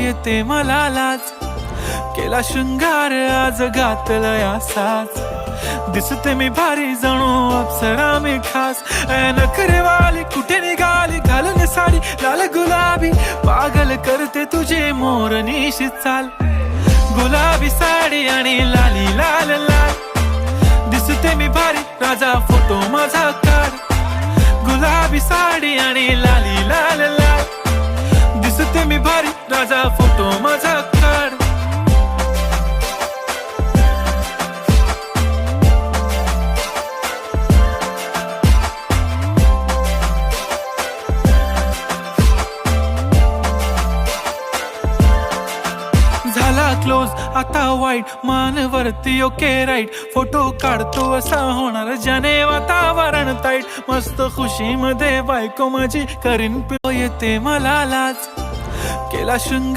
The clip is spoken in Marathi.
येते मला लाज, केला शृंगार आज घातलंय असाच, दिसते मी भारी जणू अप्सरा मी खास, नखरेवाली कुठे निघाली घालून साडी लाल गुलाबी, पागल करते तुझे मोरनीशी चाल, गुलाबी साडी आणि लाली लाल लाल, दिसते मी भारी राजा फोटो माझा काढ, गुलाबी साडी आणि लाली लाल लाल, दिसते मी भारी राजा फोटो माझा काढ. झाला क्लोज आता वाईट मानवरती ओके राईट, फोटो काढतो असा होणार ज्याने वातावरण ताईट, मस्त खुशी मध्ये बायको माझी करीन येते मला लाज, केला शृंगार